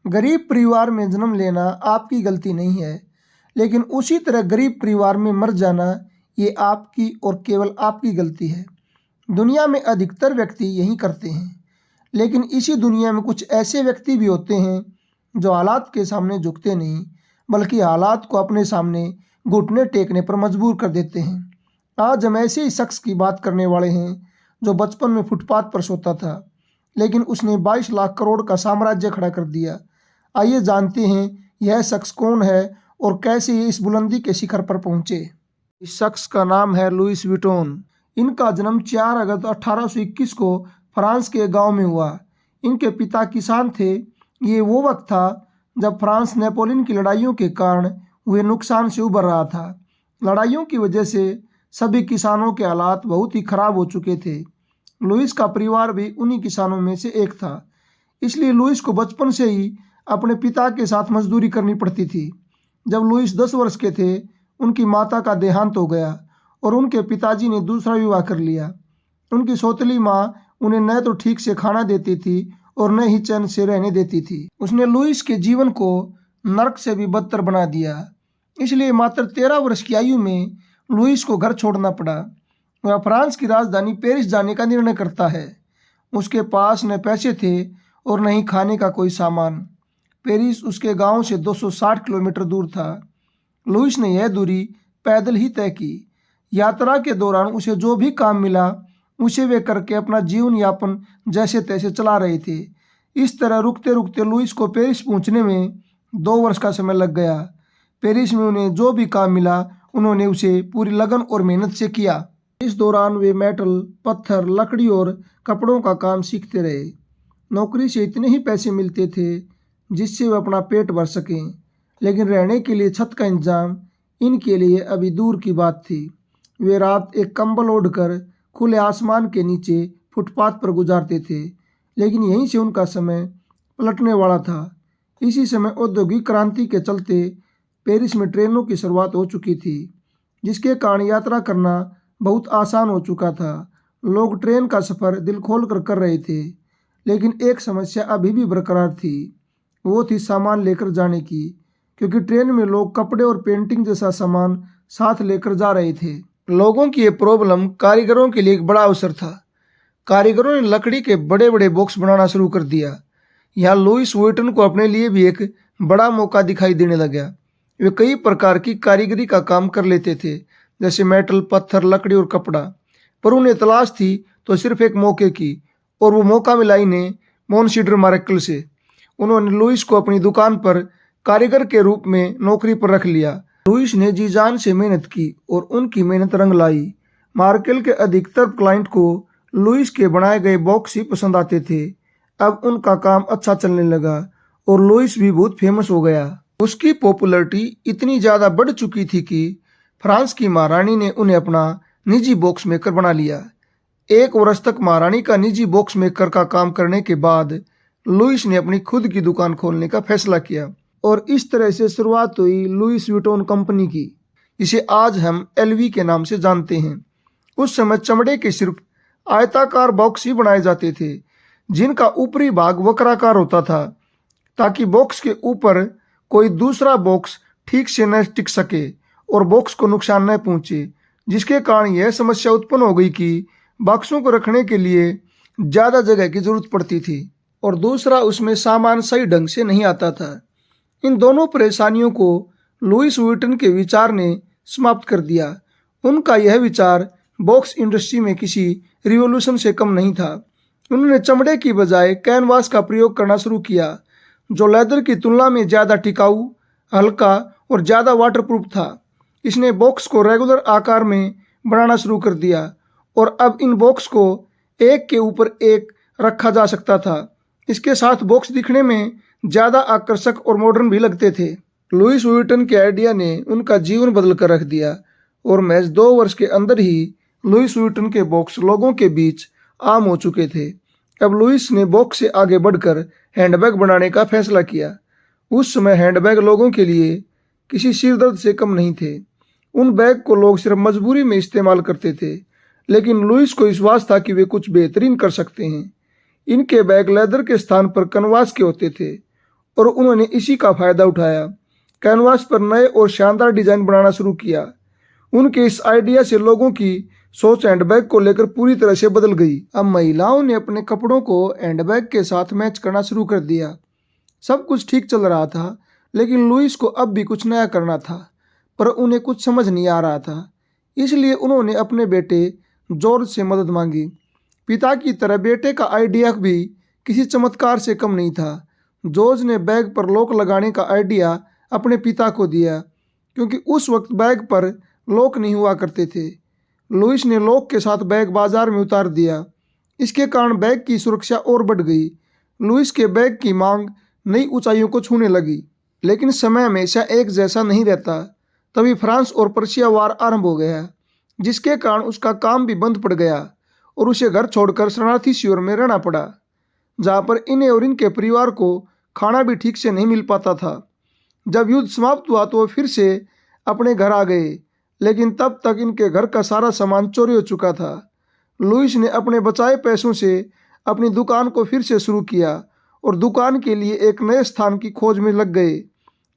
गरीब परिवार में जन्म लेना आपकी गलती नहीं है, लेकिन उसी तरह गरीब परिवार में मर जाना ये आपकी और केवल आपकी गलती है। दुनिया में अधिकतर व्यक्ति यही करते हैं, लेकिन इसी दुनिया में कुछ ऐसे व्यक्ति भी होते हैं जो हालात के सामने झुकते नहीं, बल्कि हालात को अपने सामने घुटने टेकने पर मजबूर कर देते हैं। आज हम ऐसे ही शख्स की बात करने वाले हैं जो बचपन में फुटपाथ पर सोता था, लेकिन उसने 22 लाख करोड़ का साम्राज्य खड़ा कर दिया। आइए जानते हैं यह शख्स कौन है और कैसे ये इस बुलंदी के शिखर पर पहुंचे। इस शख्स का नाम है लुईस विटोन। इनका जन्म 4 अगस्त 1821 को फ्रांस के गांव में हुआ। इनके पिता किसान थे। ये वो वक्त था जब फ्रांस नेपोलियन की लड़ाइयों के कारण हुए नुकसान से उबर रहा था। लड़ाइयों की वजह से सभी किसानों के हालात बहुत ही खराब हो चुके थे। लुईस का परिवार भी उन्हीं किसानों में से एक था, इसलिए लुईस को बचपन से ही अपने पिता के साथ मजदूरी करनी पड़ती थी। जब लुईस 10 वर्ष के थे, उनकी माता का देहांत हो गया और उनके पिताजी ने दूसरा विवाह कर लिया। उनकी सौतेली माँ उन्हें न तो ठीक से खाना देती थी और न ही चैन से रहने देती थी। उसने लुईस के जीवन को नर्क से भी बदतर बना दिया। इसलिए मात्र 13 वर्ष की आयु में लुईस को घर छोड़ना पड़ा। वह फ्रांस की राजधानी पेरिस जाने का निर्णय करता है। उसके पास न पैसे थे और न ही खाने का कोई सामान। पेरिस उसके गांव से 260 किलोमीटर दूर था। लुईस ने यह दूरी पैदल ही तय की। यात्रा के दौरान उसे जो भी काम मिला उसे वे करके अपना जीवन यापन जैसे तैसे चला रहे थे। इस तरह रुकते रुकते लुईस को पेरिस पहुंचने में 2 वर्ष का समय लग गया। पेरिस में उन्हें जो भी काम मिला उन्होंने उसे पूरी लगन और मेहनत से किया। इस दौरान वे मेटल, पत्थर, लकड़ी और कपड़ों का काम सीखते रहे। नौकरी से इतने ही पैसे मिलते थे जिससे वे अपना पेट भर सकें, लेकिन रहने के लिए छत का इंतजाम इनके लिए अभी दूर की बात थी। वे रात एक कंबल ओढ़कर खुले आसमान के नीचे फुटपाथ पर गुजारते थे, लेकिन यहीं से उनका समय पलटने वाला था। इसी समय औद्योगिक क्रांति के चलते पेरिस में ट्रेनों की शुरुआत हो चुकी थी, जिसके कारण यात्रा करना बहुत आसान हो चुका था। लोग ट्रेन का सफ़र दिल खोल कर रहे थे, लेकिन एक समस्या अभी भी बरकरार थी। वो थी सामान लेकर जाने की, क्योंकि ट्रेन में लोग कपड़े और पेंटिंग जैसा सामान साथ लेकर जा रहे थे। लोगों की ये प्रॉब्लम कारीगरों के लिए एक बड़ा अवसर था। कारीगरों ने लकड़ी के बड़े बड़े बॉक्स बनाना शुरू कर दिया। यहाँ लुईस वुइटन को अपने लिए भी एक बड़ा मौका दिखाई देने लगा। वे कई प्रकार की कारीगरी का काम कर लेते थे, जैसे मेटल, पत्थर, लकड़ी और कपड़ा। पर उन्हें तलाश थी तो सिर्फ एक मौके की, और वो मौका मिला इन्हें मोनसीडर मार्केल से। उन्होंने लुईस को अपनी दुकान पर कारीगर के रूप में नौकरी पर रख लिया। लुईस ने जी जान से मेहनत की और उनकी मेहनत रंग लाई। मार्केल के अधिकतर क्लाइंट को लुईस के बनाए गए बॉक्स ही पसंद आते थे। अब उनका काम अच्छा चलने लगा और लुईस भी बहुत फेमस हो गया। उसकी पॉपुलैरिटी इतनी ज़्यादा बढ़ चुकी थी कि फ्रांस की महारानी ने उन्हें अपना निजी बॉक्स मेकर बना लिया। 1 वर्ष तक महारानी का निजी बॉक्स मेकर का काम करने के बाद लुईस ने अपनी खुद की दुकान खोलने का फैसला किया, और इस तरह से शुरुआत हुई लुईस विटोन कंपनी की, जिसे आज हम LV के नाम से जानते हैं। उस समय चमड़े के सिर्फ आयताकार बॉक्स ही बनाए जाते थे, जिनका ऊपरी भाग वक्राकार होता था, ताकि बॉक्स के ऊपर कोई दूसरा बॉक्स ठीक से न टिक सके और बॉक्स को नुकसान न पहुंचे, जिसके कारण यह समस्या उत्पन्न हो गई कि बॉक्सों को रखने के लिए ज़्यादा जगह की जरूरत पड़ती थी और दूसरा उसमें सामान सही ढंग से नहीं आता था। इन दोनों परेशानियों को लुईस वुइटन के विचार ने समाप्त कर दिया। उनका यह विचार बॉक्स इंडस्ट्री में किसी रिवॉल्यूशन से कम नहीं था। उन्होंने चमड़े की बजाय कैनवास का प्रयोग करना शुरू किया, जो लेदर की तुलना में ज़्यादा टिकाऊ, हल्का और ज़्यादा वाटरप्रूफ था। इसने बॉक्स को रेगुलर आकार में बनाना शुरू कर दिया और अब इन बॉक्स को एक के ऊपर एक रखा जा सकता था। इसके साथ बॉक्स दिखने में ज़्यादा आकर्षक और मॉडर्न भी लगते थे। लुईस वुइटन के आइडिया ने उनका जीवन बदल कर रख दिया और महज 2 वर्ष के अंदर ही लुईस वुइटन के बॉक्स लोगों के बीच आम हो चुके थे। अब लुईस ने बॉक्स से आगे बढ़कर हैंडबैग बनाने का फैसला किया। उस समय हैंडबैग लोगों के लिए किसी सिरदर्द से कम नहीं थे। उन बैग को लोग सिर्फ मजबूरी में इस्तेमाल करते थे, लेकिन लुईस को विश्वास था कि वे कुछ बेहतरीन कर सकते हैं। इनके बैग लेदर के स्थान पर कनवास के होते थे और उन्होंने इसी का फायदा उठाया। कैनवास पर नए और शानदार डिजाइन बनाना शुरू किया। उनके इस आइडिया से लोगों की सोच हैंडबैग को लेकर पूरी तरह से बदल गई। अब महिलाओं ने अपने कपड़ों को हैंडबैग के साथ मैच करना शुरू कर दिया। सब कुछ ठीक चल रहा था, लेकिन लुइस को अब भी कुछ नया करना था, पर उन्हें कुछ समझ नहीं आ रहा था। इसलिए उन्होंने अपने बेटे जॉर्ज से मदद मांगी। पिता की तरह बेटे का आइडिया भी किसी चमत्कार से कम नहीं था। जॉर्ज ने बैग पर लॉक लगाने का आइडिया अपने पिता को दिया, क्योंकि उस वक्त बैग पर लॉक नहीं हुआ करते थे। लुइस ने लॉक के साथ बैग बाजार में उतार दिया। इसके कारण बैग की सुरक्षा और बढ़ गई। लुइस के बैग की मांग नई ऊंचाइयों को छूने लगी। लेकिन समय हमेशा एक जैसा नहीं रहता। तभी फ्रांस और पर्शिया वार आरंभ हो गया, जिसके कारण उसका काम भी बंद पड़ गया और उसे घर छोड़कर शरणार्थी शिविर में रहना पड़ा, जहाँ पर इन्हें और इनके परिवार को खाना भी ठीक से नहीं मिल पाता था। जब युद्ध समाप्त हुआ तो वो फिर से अपने घर आ गए, लेकिन तब तक इनके घर का सारा सामान चोरी हो चुका था। लुइस ने अपने बचाए पैसों से अपनी दुकान को फिर से शुरू किया और दुकान के लिए एक नए स्थान की खोज में लग गए।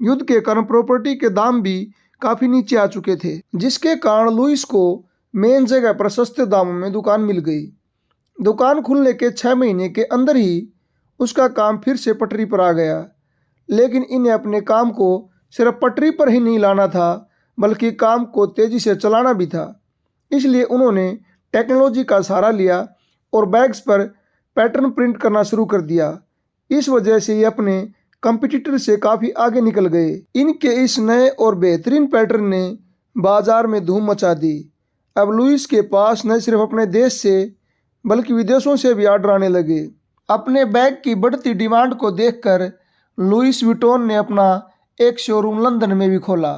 युद्ध के कारण प्रॉपर्टी के दाम भी काफ़ी नीचे आ चुके थे, जिसके कारण लुइस को मेन जगह पर सस्ते दामों में दुकान मिल गई। दुकान खुलने के 6 महीने के अंदर ही उसका काम फिर से पटरी पर आ गया। लेकिन इन्हें अपने काम को सिर्फ पटरी पर ही नहीं लाना था, बल्कि काम को तेज़ी से चलाना भी था। इसलिए उन्होंने टेक्नोलॉजी का सहारा लिया और बैग्स पर पैटर्न प्रिंट करना शुरू कर दिया। इस वजह से ये अपने कंपटीटर से काफ़ी आगे निकल गए। इनके इस नए और बेहतरीन पैटर्न ने बाजार में धूम मचा दी। अब लुइस के पास न सिर्फ अपने देश से बल्कि विदेशों से भी ऑर्डर आने लगे। अपने बैग की बढ़ती डिमांड को देखकर लुइस विटॉन ने अपना एक शोरूम लंदन में भी खोला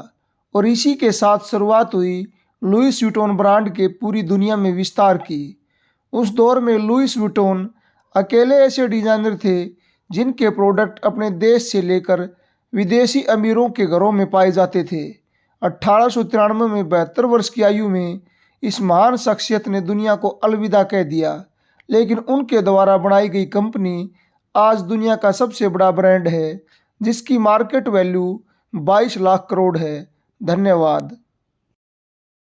और इसी के साथ शुरुआत हुई लुइस विटॉन ब्रांड के पूरी दुनिया में विस्तार की। उस दौर में लुइस विटॉन अकेले ऐसे डिजाइनर थे जिनके प्रोडक्ट अपने देश से लेकर विदेशी अमीरों के घरों में पाए जाते थे। 1893 में 72 वर्ष की आयु में इस महान शख्सियत ने दुनिया को अलविदा कह दिया, लेकिन उनके द्वारा बनाई गई कंपनी आज दुनिया का सबसे बड़ा ब्रांड है, जिसकी मार्केट वैल्यू 22 लाख करोड़ है। धन्यवाद।